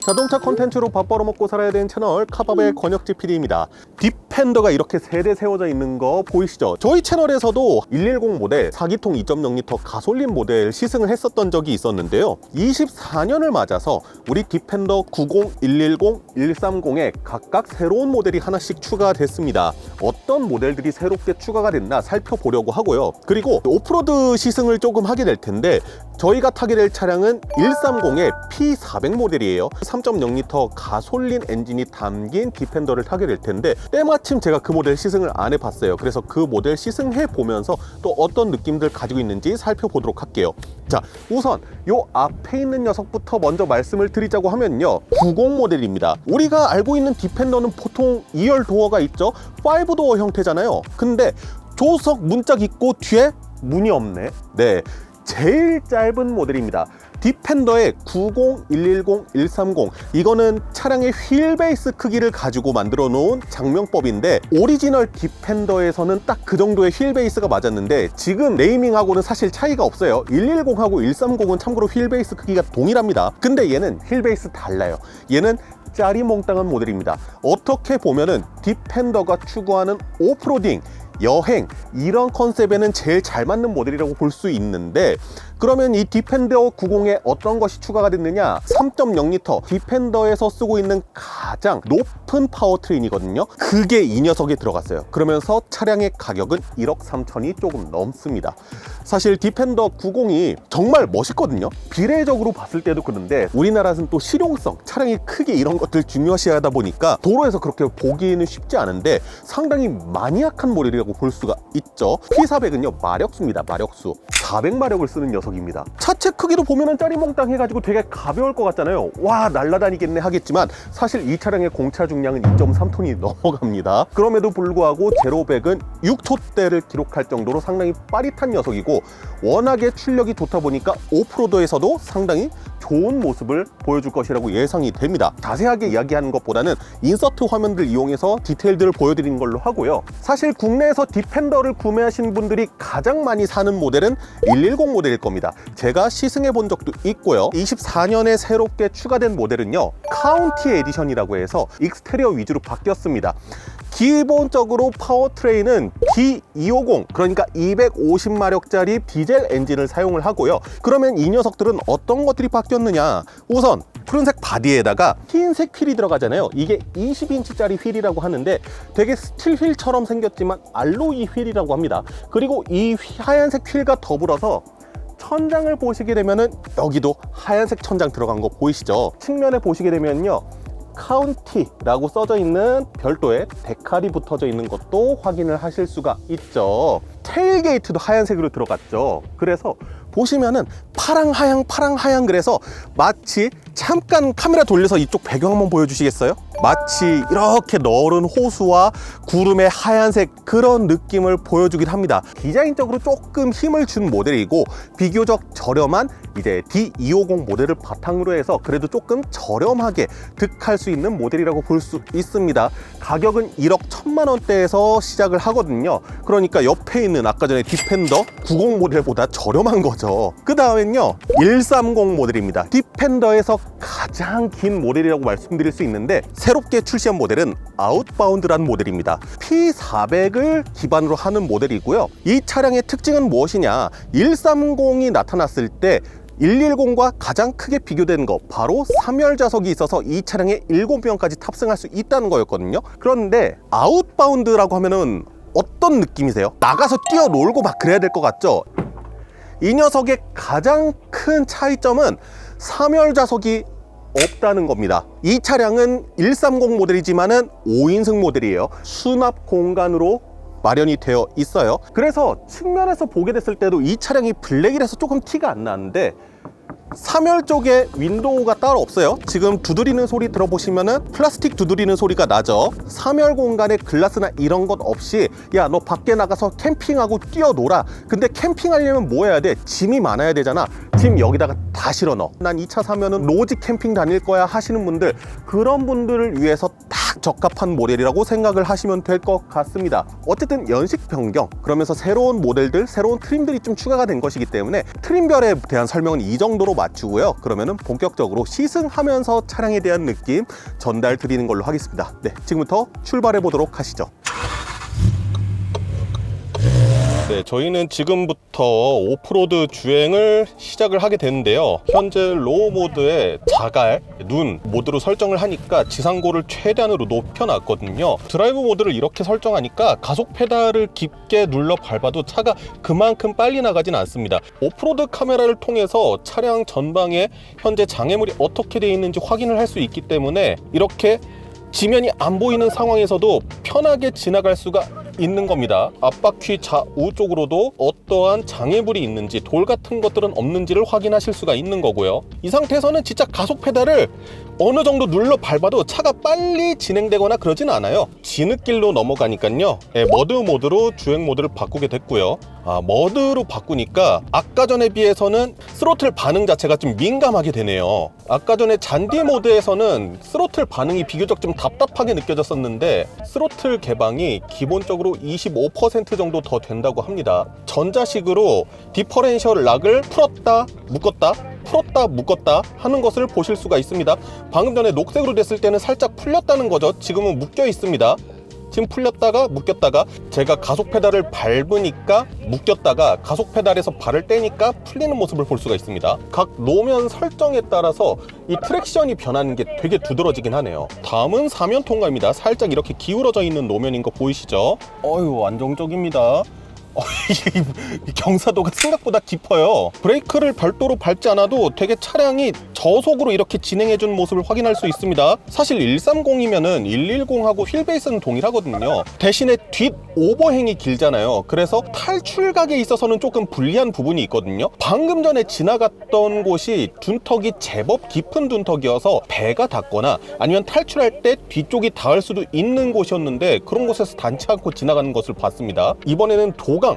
자동차 콘텐츠로 밥 벌어먹고 살아야 되는 채널 카밥의 권혁지 PD입니다. 디펜더가 이렇게 세대 세워져 있는 거 보이시죠? 저희 채널에서도 110 모델 4기통 2.0L 가솔린 모델 시승을 했었던 적이 있었는데요. 24년을 맞아서 우리 디펜더 90, 110, 130에 각각 새로운 모델이 하나씩 추가됐습니다. 어떤 모델들이 새롭게 추가가 됐나 살펴보려고 하고요. 그리고 오프로드 시승을 조금 하게 될 텐데 저희가 타게 될 차량은 130의 P400 모델이에요. 3.0L 가솔린 엔진이 담긴 디펜더를 타게 될 텐데 때마침 제가 그 모델 시승을 안 해봤어요. 그래서 그 모델 시승해 보면서 또 어떤 느낌들 가지고 있는지 살펴보도록 할게요. 자, 우선 요 앞에 있는 녀석부터 먼저 말씀을 드리자고 하면요, 90 모델입니다. 우리가 알고 있는 디펜더는 보통 2열 도어가 있죠. 5도어 형태잖아요. 근데 조석 문짝 있고 뒤에 문이 없네. 네, 제일 짧은 모델입니다. 디펜더의 90, 110, 130 이거는 차량의 휠 베이스 크기를 가지고 만들어 놓은 장명법인데 오리지널 디펜더에서는 딱 그 정도의 휠 베이스가 맞았는데 지금 네이밍하고는 사실 차이가 없어요. 110하고 130은 참고로 휠 베이스 크기가 동일합니다. 근데 얘는 휠 베이스 달라요. 얘는 짜리몽땅한 모델입니다. 어떻게 보면은 디펜더가 추구하는 오프로딩, 여행 이런 컨셉에는 제일 잘 맞는 모델이라고 볼 수 있는데, 그러면 이 디펜더 90에 어떤 것이 추가가 됐느냐? 3.0L 디펜더에서 쓰고 있는 가장 높은 파워트레인이거든요. 그게 이 녀석에 들어갔어요. 그러면서 차량의 가격은 1억 3천이 조금 넘습니다. 사실 디펜더 90이 정말 멋있거든요. 비례적으로 봤을 때도 그런데 우리나라는 또 실용성, 차량의 크기 이런 것들 중요시하다 보니까 도로에서 그렇게 보기는 쉽지 않은데 상당히 마니악한 모델이라고 볼 수가 있죠. P400은요 마력수입니다. 마력수 400마력을 쓰는 녀석입니다. 차체 크기도 보면은 짜리몽땅 해가지고 되게 가벼울 것 같잖아요. 와, 날라다니겠네 하겠지만 사실 이 차량의 공차 중량은 2.3톤이 넘어갑니다. 그럼에도 불구하고 제로백은 6초대를 기록할 정도로 상당히 빠릿한 녀석이고, 워낙에 출력이 좋다 보니까 오프로드에서도 상당히 좋은 모습을 보여줄 것이라고 예상이 됩니다. 자세하게 이야기하는 것보다는 인서트 화면들 이용해서 디테일들을 보여드리는 걸로 하고요. 사실 국내에서 디펜더를 구매하신 분들이 가장 많이 사는 모델은 110 모델일 겁니다. 제가 시승해 본 적도 있고요. 24년에 새롭게 추가된 모델은요, 카운티 에디션이라고 해서 익스테리어 위주로 바뀌었습니다. 기본적으로 파워트레인은 D250, 그러니까 250마력짜리 디젤 엔진을 사용을 하고요. 그러면 이 녀석들은 어떤 것들이 바뀌었느냐? 우선 푸른색 바디에다가 흰색 휠이 들어가잖아요. 이게 20인치짜리 휠이라고 하는데 되게 스틸 휠처럼 생겼지만 알로이 휠이라고 합니다. 그리고 이 하얀색 휠과 더불어서 천장을 보시게 되면은 여기도 하얀색 천장 들어간 거 보이시죠? 측면에 보시게 되면요, 카운티라고 써져 있는 별도의 데칼이 붙어져 있는 것도 확인을 하실 수가 있죠. 테일게이트도 하얀색으로 들어갔죠. 그래서 보시면은 파랑하양 그래서 마치, 잠깐 카메라 돌려서 이쪽 배경 한번 보여주시겠어요? 마치 이렇게 너른 호수와 구름의 하얀색 그런 느낌을 보여주긴 합니다. 디자인적으로 조금 힘을 준 모델이고 비교적 저렴한 이제 D250 모델을 바탕으로 해서 그래도 조금 저렴하게 득할 수 있는 모델이라고 볼 수 있습니다. 가격은 1억 1천만 원대에서 시작을 하거든요. 그러니까 옆에 있는 아까 전에 디펜더 90 모델보다 저렴한 거죠. 그 다음엔요 130 모델입니다. 디펜더에서 가장 긴 모델이라고 말씀드릴 수 있는데 새롭게 출시한 모델은 아웃바운드라는 모델입니다. P400을 기반으로 하는 모델이고요. 이 차량의 특징은 무엇이냐? 130이 나타났을 때 110과 가장 크게 비교되는 거 바로 3열 좌석이 있어서 이 차량에 7명까지 탑승할 수 있다는 거였거든요. 그런데 아웃바운드라고 하면은 어떤 느낌이세요? 나가서 뛰어놀고 막 그래야 될 것 같죠? 이 녀석의 가장 큰 차이점은 3열 좌석이 없다는 겁니다. 이 차량은 130 모델이지만은 5인승 모델이에요. 수납 공간으로 마련이 되어 있어요. 그래서 측면에서 보게 됐을 때도 이 차량이 블랙이라서 조금 티가 안 나는데 3열 쪽에 윈도우가 따로 없어요. 지금 두드리는 소리 들어보시면은 플라스틱 두드리는 소리가 나죠. 3열 공간에 글라스나 이런 것 없이 야, 너 밖에 나가서 캠핑하고 뛰어놀아. 근데 캠핑하려면 뭐 해야 돼? 짐이 많아야 되잖아. 짐 여기다가 다 실어 넣어. 난 이 차 사면은 로지 캠핑 다닐 거야 하시는 분들, 그런 분들을 위해서 딱 딱 적합한 모델이라고 생각을 하시면 될 것 같습니다. 어쨌든 연식 변경, 그러면서 새로운 모델들, 새로운 트림들이 좀 추가가 된 것이기 때문에 트림별에 대한 설명은 이 정도로 마치고요. 그러면은 본격적으로 시승하면서 차량에 대한 느낌 전달 드리는 걸로 하겠습니다. 네, 지금부터 출발해 보도록 하시죠. 네, 저희는 지금부터 오프로드 주행을 시작을 하게 되는데요. 현재 로우 모드에 자갈, 눈 모드로 설정을 하니까 지상고를 최대한으로 높여놨거든요. 드라이브 모드를 이렇게 설정하니까 가속 페달을 깊게 눌러 밟아도 차가 그만큼 빨리 나가진 않습니다. 오프로드 카메라를 통해서 차량 전방에 현재 장애물이 어떻게 되어 있는지 확인을 할 수 있기 때문에 이렇게 지면이 안 보이는 상황에서도 편하게 지나갈 수가 있는 겁니다. 앞바퀴 좌우 쪽으로도 어떠한 장애물이 있는지, 돌 같은 것들은 없는지를 확인하실 수가 있는 거고요. 이 상태에서는 진짜 가속 페달을 어느 정도 눌러 밟아도 차가 빨리 진행되거나 그러진 않아요. 진흙길로 넘어가니까요, 머드 모드로 주행 모드를 바꾸게 됐고요. 머드로 바꾸니까 아까 전에 비해서는 스로틀 반응 자체가 좀 민감하게 되네요. 아까 전에 잔디 모드에서는 스로틀 반응이 비교적 좀 답답하게 느껴졌었는데 스로틀 개방이 기본적으로 25% 정도 더 된다고 합니다. 전자식으로 디퍼렌셜 락을 풀었다 묶었다 풀었다 묶었다 하는 것을 보실 수가 있습니다. 방금 전에 녹색으로 됐을 때는 살짝 풀렸다는 거죠. 지금은 묶여 있습니다. 지금 풀렸다가 묶였다가, 제가 가속 페달을 밟으니까 묶였다가 가속 페달에서 발을 떼니까 풀리는 모습을 볼 수가 있습니다. 각 노면 설정에 따라서 이 트랙션이 변하는 게 되게 두드러지긴 하네요. 다음은 사면 통과입니다. 살짝 이렇게 기울어져 있는 노면인 거 보이시죠? 어휴, 안정적입니다. 이 경사도가 생각보다 깊어요. 브레이크를 별도로 밟지 않아도 되게 차량이 저속으로 이렇게 진행해준 모습을 확인할 수 있습니다. 사실 130이면은 110하고 휠베이스는 동일하거든요. 대신에 뒷 오버행이 길잖아요. 그래서 탈출각에 있어서는 조금 불리한 부분이 있거든요. 방금 전에 지나갔던 곳이 둔턱이 제법 깊은 둔턱이어서 배가 닿거나 아니면 탈출할 때 뒤쪽이 닿을 수도 있는 곳이었는데 그런 곳에서 닿지 않고 지나가는 것을 봤습니다. 이번에는 도강,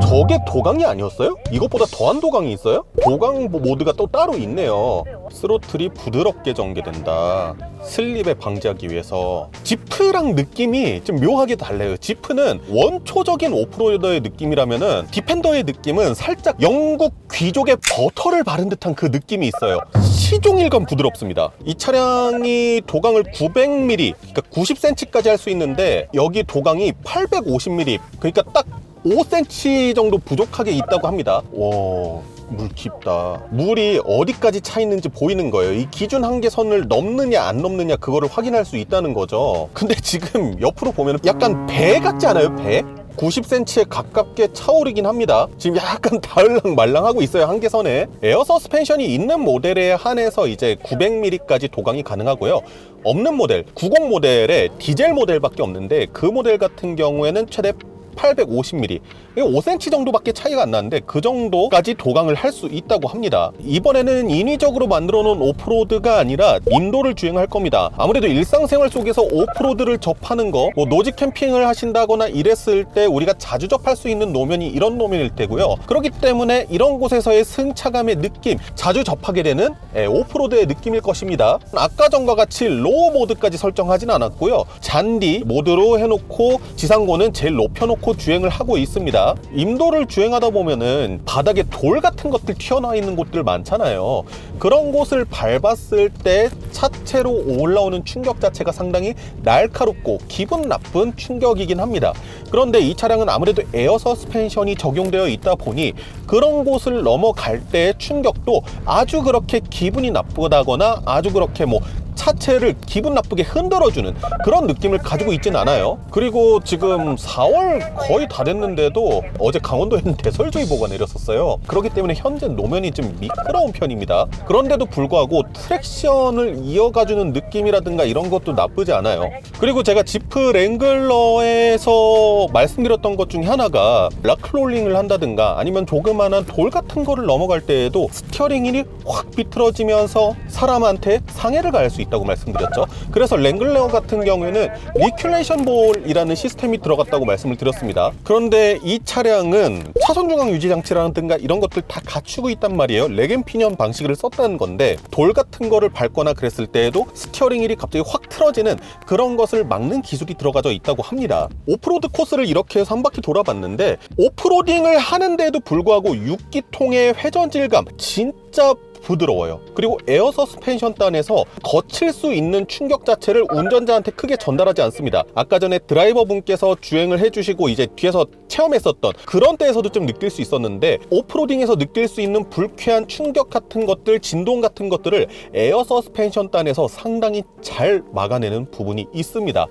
저게 도강이 아니었어요? 이것보다 더한 도강이 있어요? 도강 모드가 또 따로 있네요. 스로틀이 부드럽게 전개된다. 슬립에 방지하기 위해서. 지프랑 느낌이 좀 묘하게 달라요. 지프는 원초적인 오프로더의 느낌이라면은 디펜더의 느낌은 살짝 영국 귀족의 버터를 바른 듯한 그 느낌이 있어요. 시종일관 부드럽습니다. 이 차량이 도강을 900mm, 그러니까 90cm까지 할 수 있는데 여기 도강이 850mm, 그러니까 딱 5cm 정도 부족하게 있다고 합니다. 와, 물 깊다. 물이 어디까지 차 있는지 보이는 거예요. 이 기준 한계선을 넘느냐 안 넘느냐 그거를 확인할 수 있다는 거죠. 근데 지금 옆으로 보면 약간 배 같지 않아요? 배? 90cm에 가깝게 차오르긴 합니다. 지금 약간 닿을랑 말랑하고 있어요, 한계선에. 에어 서스펜션이 있는 모델에 한해서 이제 900mm까지 도강이 가능하고요. 없는 모델, 90 모델에 디젤 모델밖에 없는데 그 모델 같은 경우에는 최대 850mm, 5cm 정도밖에 차이가 안 나는데 그 정도까지 도강을 할 수 있다고 합니다. 이번에는 인위적으로 만들어 놓은 오프로드가 아니라 인도를 주행할 겁니다. 아무래도 일상생활 속에서 오프로드를 접하는 거, 노지 캠핑을 하신다거나 이랬을 때 우리가 자주 접할 수 있는 노면이 이런 노면일 테고요. 그렇기 때문에 이런 곳에서의 승차감의 느낌, 자주 접하게 되는 오프로드의 느낌일 것입니다. 아까 전과 같이 로우 모드까지 설정하진 않았고요. 잔디 모드로 해놓고 지상고는 제일 높여놓고 주행을 하고 있습니다. 임도를 주행하다 보면은 바닥에 돌 같은 것들 튀어나와 있는 곳들 많잖아요. 그런 곳을 밟았을 때 차체로 올라오는 충격 자체가 상당히 날카롭고 기분 나쁜 충격이긴 합니다. 그런데 이 차량은 아무래도 에어 서스펜션이 적용되어 있다 보니 그런 곳을 넘어갈 때의 충격도 아주 그렇게 기분이 나쁘다거나 아주 그렇게 차체를 기분 나쁘게 흔들어주는 그런 느낌을 가지고 있진 않아요. 그리고 지금 4월 거의 다 됐는데도 어제 강원도에는 대설주의보가 내렸었어요. 그렇기 때문에 현재 노면이 좀 미끄러운 편입니다. 그런데도 불구하고 트랙션을 이어가주는 느낌이라든가 이런 것도 나쁘지 않아요. 그리고 제가 지프 랭글러에서 말씀드렸던 것 중에 하나가 락롤링을 한다든가 아니면 조그만한 돌 같은 거를 넘어갈 때에도 스티어링이 확 비틀어지면서 사람한테 상해를 가할 수 있다. 있다고 말씀드렸죠. 그래서 랭글러 같은 경우에는 리큘레이션 볼이라는 시스템이 들어갔다고 말씀을 드렸습니다. 그런데 이 차량은 차선 중앙 유지 장치라든가 이런 것들 다 갖추고 있단 말이에요. 렉앤피니언 방식을 썼다는 건데 돌 같은 거를 밟거나 그랬을 때에도 스티어링 휠이 갑자기 확 틀어지는 그런 것을 막는 기술이 들어가져 있다고 합니다. 오프로드 코스를 이렇게 해서 한 바퀴 돌아봤는데 오프로딩을 하는데도 불구하고 6기통의 회전 질감 진짜 부드러워요. 그리고 에어 서스펜션 단에서 거칠 수 있는 충격 자체를 운전자한테 크게 전달하지 않습니다. 아까 전에 드라이버 분께서 주행을 해주시고 이제 뒤에서 체험했었던 그런 때에서도 좀 느낄 수 있었는데 오프로딩에서 느낄 수 있는 불쾌한 충격 같은 것들, 진동 같은 것들을 에어 서스펜션 단에서 상당히 잘 막아내는 부분이 있습니다.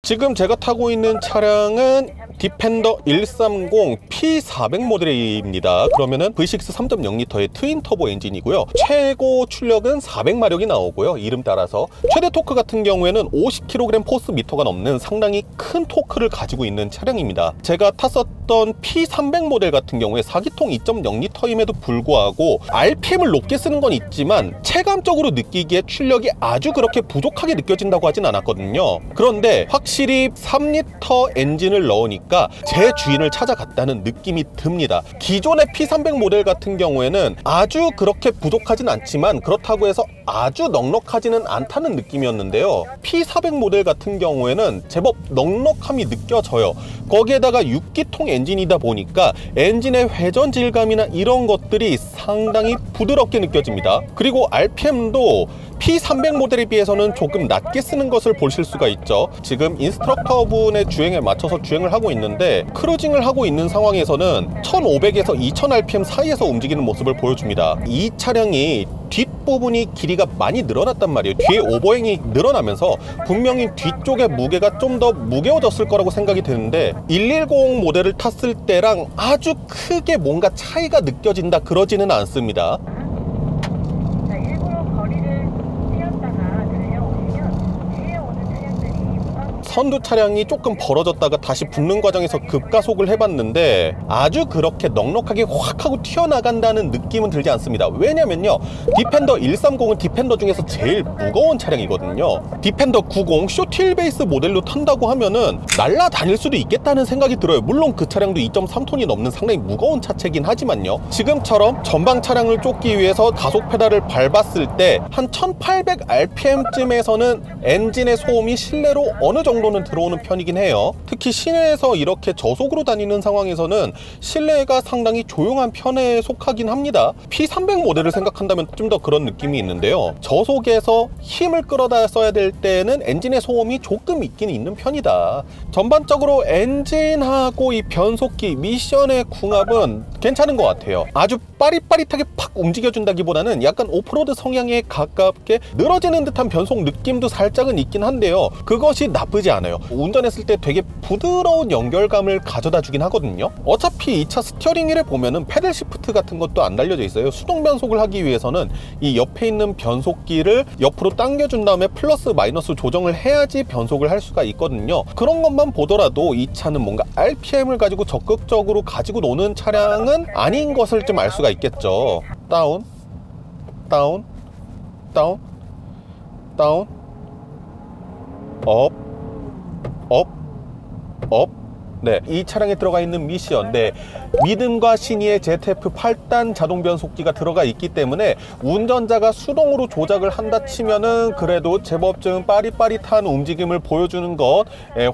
지금 제가 타고 있는 차량은 디펜더 130 P400 모델입니다. 그러면은 V6 3.0L의 트윈 터보 엔진이고요. 최고 출력은 400마력이 나오고요. 이름 따라서 최대 토크 같은 경우에는 50kg 포스 미터가 넘는 상당히 큰 토크를 가지고 있는 차량입니다. 제가 탔었던 P300 모델 같은 경우에 4기통 2.0L임에도 불구하고 RPM을 높게 쓰는 건 있지만 체감적으로 느끼기에 출력이 아주 그렇게 부족하게 느껴진다고 하진 않았거든요. 그런데 확실히 3L 엔진을 넣으니까 제 주인을 찾아갔다는 느낌이 듭니다. 기존의 P300 모델 같은 경우에는 아주 그렇게 부족하진 않지만 그렇다고 해서 아주 넉넉하지는 않다는 느낌이었는데요. P400 모델 같은 경우에는 제법 넉넉함이 느껴져요. 거기에다가 6기통 엔진이다 보니까 엔진의 회전 질감이나 이런 것들이 상당히 부드럽게 느껴집니다. 그리고 RPM도 P300 모델에 비해서는 조금 낮게 쓰는 것을 보실 수가 있죠. 지금 인스트럭터 분의 주행에 맞춰서 주행을 하고 있는데 크루징을 하고 있는 상황에서는 1500에서 2000rpm 사이에서 움직이는 모습을 보여줍니다. 이 차량이 뒷부분이 길이가 많이 늘어났단 말이에요. 뒤에 오버행이 늘어나면서 분명히 뒤쪽의 무게가 좀 더 무거워졌을 거라고 생각이 드는데 110 모델을 탔을 때랑 아주 크게 뭔가 차이가 느껴진다 그러지는 않습니다. 선두 차량이 조금 벌어졌다가 다시 붙는 과정에서 급가속을 해봤는데 아주 그렇게 넉넉하게 확 하고 튀어나간다는 느낌은 들지 않습니다. 왜냐면요, 디펜더 130은 디펜더 중에서 제일 무거운 차량이거든요. 디펜더 90 쇼틸 베이스 모델로 탄다고 하면은 날아다닐 수도 있겠다는 생각이 들어요. 물론 그 차량도 2.3톤이 넘는 상당히 무거운 차체긴 하지만요, 지금처럼 전방 차량을 쫓기 위해서 가속 페달을 밟았을 때 한 1800rpm쯤에서는 엔진의 소음이 실내로 어느 정도 들어오는 편이긴 해요. 특히 시내에서 이렇게 저속으로 다니는 상황에서는 실내가 상당히 조용한 편에 속하긴 합니다. P300 모델을 생각한다면 좀 더 그런 느낌이 있는데요. 저속에서 힘을 끌어다 써야 될 때는 엔진의 소음이 조금 있긴 있는 편이다. 전반적으로 엔진하고 이 변속기 미션의 궁합은 괜찮은 것 같아요. 아주 빠릿빠릿하게 팍 움직여준다기보다는 약간 오프로드 성향에 가깝게 늘어지는 듯한 변속 느낌도 살짝은 있긴 한데요. 그것이 나쁘지 않아요. 운전했을 때 되게 부드러운 연결감을 가져다 주긴 하거든요. 어차피 이 차 스티어링 휠에 보면은 패들 시프트 같은 것도 안 달려져 있어요. 수동 변속을 하기 위해서는 이 옆에 있는 변속기를 옆으로 당겨준 다음에 플러스 마이너스 조정을 해야지 변속을 할 수가 있거든요. 그런 것만 보더라도 이 차는 뭔가 RPM을 가지고 적극적으로 가지고 노는 차량은 아닌 것을 좀 알 수가 있겠죠. 다운, 다운, 다운, 다운, 업, 업, 업. 네, 이 차량에 들어가 있는 미션, 네, 믿음과 신의의 ZF 8단 자동 변속기가 들어가 있기 때문에 운전자가 수동으로 조작을 한다 치면은 그래도 제법 좀 빠릿빠릿한 움직임을 보여주는 것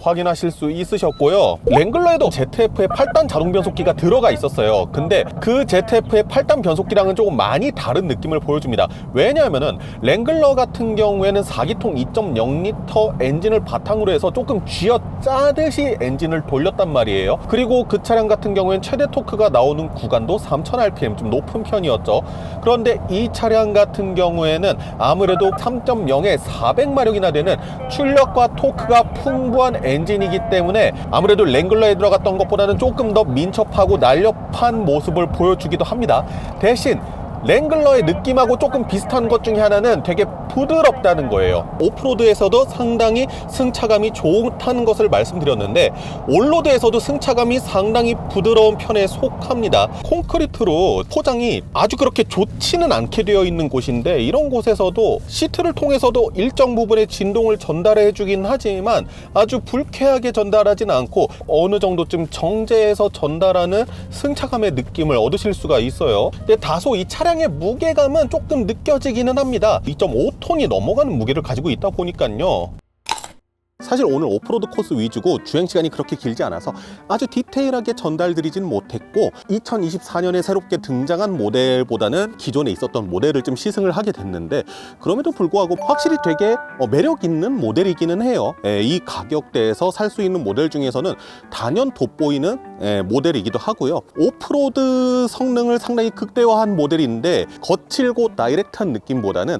확인하실 수 있으셨고요. 랭글러에도 ZF의 8단 자동 변속기가 들어가 있었어요. 근데 그 ZF의 8단 변속기랑은 조금 많이 다른 느낌을 보여줍니다. 왜냐하면은 랭글러 같은 경우에는 4기통 2.0L 엔진을 바탕으로 해서 조금 쥐어짜듯이 엔진을 돌렸단 말이에요. 그리고 그 차량 같은 경우에는 최대 토크가 나오는 구간도 3000rpm, 좀 높은 편이었죠. 그런데 이 차량 같은 경우에는 아무래도 3.0에 400마력이나 되는 출력과 토크가 풍부한 엔진이기 때문에 아무래도 랭글러에 들어갔던 것보다는 조금 더 민첩하고 날렵한 모습을 보여주기도 합니다. 대신 랭글러의 느낌하고 조금 비슷한 것 중에 하나는 되게 부드럽다는 거예요. 오프로드에서도 상당히 승차감이 좋다는 것을 말씀드렸는데 올로드에서도 승차감이 상당히 부드러운 편에 속합니다. 콘크리트로 포장이 아주 그렇게 좋지는 않게 되어 있는 곳인데 이런 곳에서도 시트를 통해서도 일정 부분의 진동을 전달해 주긴 하지만 아주 불쾌하게 전달하지는 않고 어느 정도쯤 정제해서 전달하는 승차감의 느낌을 얻으실 수가 있어요. 근데 다소 이 차량의 무게감은 조금 느껴지기는 합니다. 2.5톤이 넘어가는 무게를 가지고 있다 보니까요. 사실 오늘 오프로드 코스 위주고 주행시간이 그렇게 길지 않아서 아주 디테일하게 전달드리진 못했고 2024년에 새롭게 등장한 모델보다는 기존에 있었던 모델을 좀 시승을 하게 됐는데 그럼에도 불구하고 확실히 되게 매력 있는 모델이기는 해요. 이 가격대에서 살 수 있는 모델 중에서는 단연 돋보이는 모델이기도 하고요. 오프로드 성능을 상당히 극대화한 모델인데 거칠고 다이렉트한 느낌보다는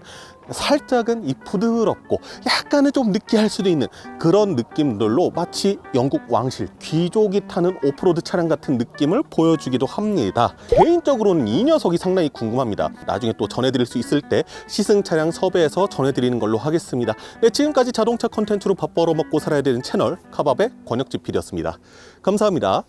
살짝은 이 부드럽고 약간은 좀 느끼할 수도 있는 그런 느낌들로 마치 영국 왕실 귀족이 타는 오프로드 차량 같은 느낌을 보여주기도 합니다. 개인적으로는 이 녀석이 상당히 궁금합니다. 나중에 또 전해드릴 수 있을 때 시승 차량 섭외해서 전해드리는 걸로 하겠습니다. 네, 지금까지 자동차 컨텐츠로 밥 벌어먹고 살아야 되는 채널 카밥의 권혁집 PD였습니다. 감사합니다.